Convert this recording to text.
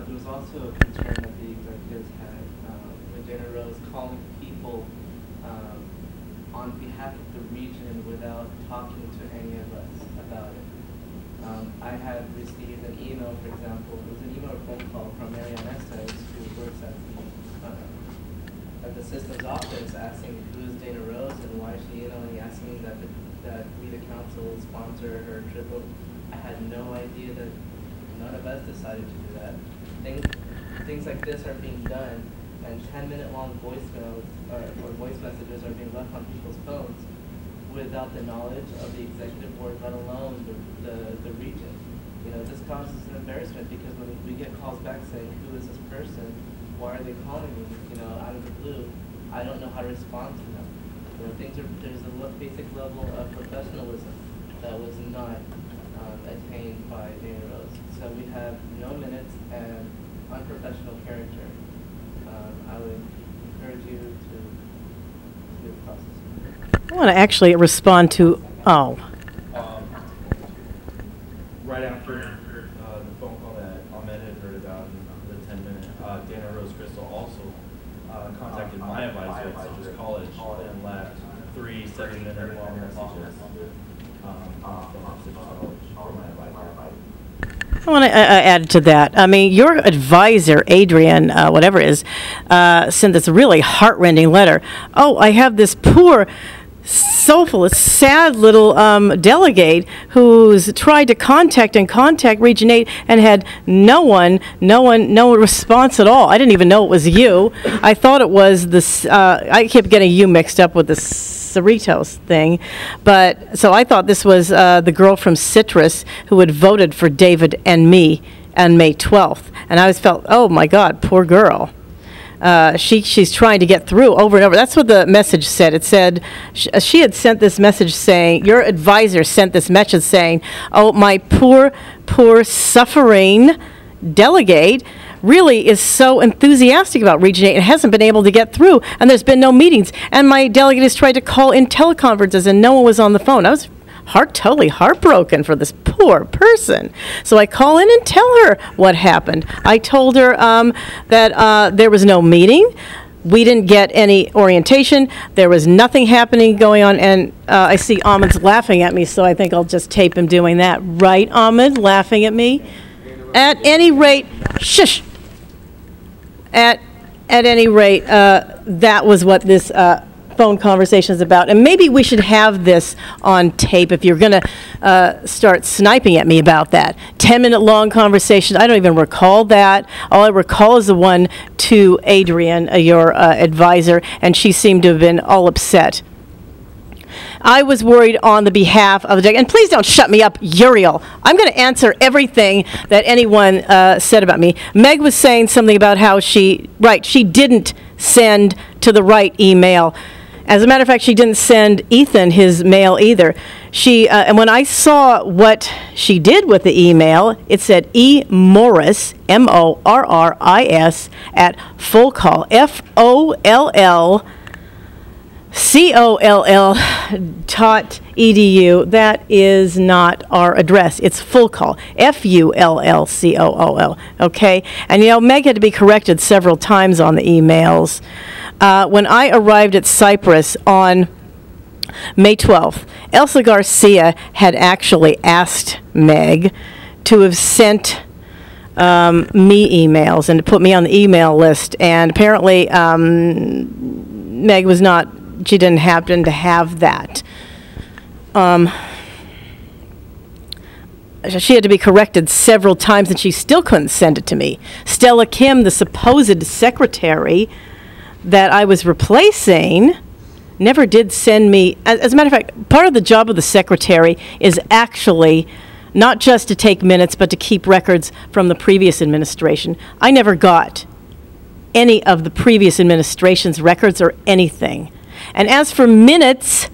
there was also a concern that the executives had with Dana Rose calling people on behalf of the region without talking to any of us about it. I had received an email, for example, it was an email or phone call from Marianne Estes, who works at the systems office, asking who's Dana Rose and why is she emailing, asking that we, the council, sponsor her trip. I had no idea that none of us decided to do that. Things like this are being done, and 10-minute long voicemails or voice messages are being left on people's phones without the knowledge of the executive board, let alone the region. You know, this causes an embarrassment because when we get calls back saying, who is this person? Why are they calling me? You know, out of the blue, I don't know how to respond to them. You know, there's a basic level of professionalism that was not attained by Dana Rose. So we have no minutes and unprofessional character. I would encourage you to do the process. I want to actually respond to, right after the phone call that Ahmed had heard about in the 10-minute, Dana Rose Crystal also contacted my advisor at Citrus College and left 3 7-minute long messages from Citrus College for my advisor. I want to add to that. I mean, your advisor, Adrian, whatever it is, sent this really heartrending letter. Oh, I have this poor, soulful, sad little delegate who's tried to contact Region VIII and had no response at all. I didn't even know it was you. I thought it was this, I kept getting you mixed up with the Cerritos thing, but so I thought this was the girl from Citrus who had voted for David and me on May 12th, and I always felt, oh my God, poor girl. She's trying to get through over and over. That's what the message said. It said she had sent this message saying, your advisor sent this message saying, oh, my poor suffering delegate really is so enthusiastic about Region VIII and hasn't been able to get through, and there's been no meetings, and my delegate has tried to call in teleconferences and no one was on the phone. I was totally heartbroken for this poor person. So I call in and tell her what happened. I told her that there was no meeting. We didn't get any orientation. There was nothing going on, and I see Ahmed's laughing at me, so I think I'll just tape him doing that. Right, Ahmed? Laughing at me? At any rate, shush! At any rate, that was what this phone conversation is about. And maybe we should have this on tape if you're going to start sniping at me about that. 10-minute long conversation. I don't even recall that. All I recall is the one to Adrian, your advisor, and she seemed to have been all upset. I was worried on the behalf of the delegate, and please don't shut me up, Uriel. I'm going to answer everything that anyone said about me. Meg was saying something about how she didn't send to the right email. As a matter of fact, she didn't send Ethan his mail either. And when I saw what she did with the email, it said E. Morris, M-O-R-R-I-S, at FollCall, FOLLCOLL.edu. That is not our address. It's FollCall, FULLCOOL, okay? And you know, Meg had to be corrected several times on the emails. When I arrived at Cyprus on May 12th, Elsa Garcia had actually asked Meg to have sent me emails and to put me on the email list, and apparently Meg was not, she didn't happen to have that. She had to be corrected several times, and she still couldn't send it to me. Stella Kim, the supposed secretary that I was replacing, never did send me. As a matter of fact, part of the job of the secretary is actually not just to take minutes, but to keep records from the previous administration. I never got any of the previous administration's records or anything. And as for minutes,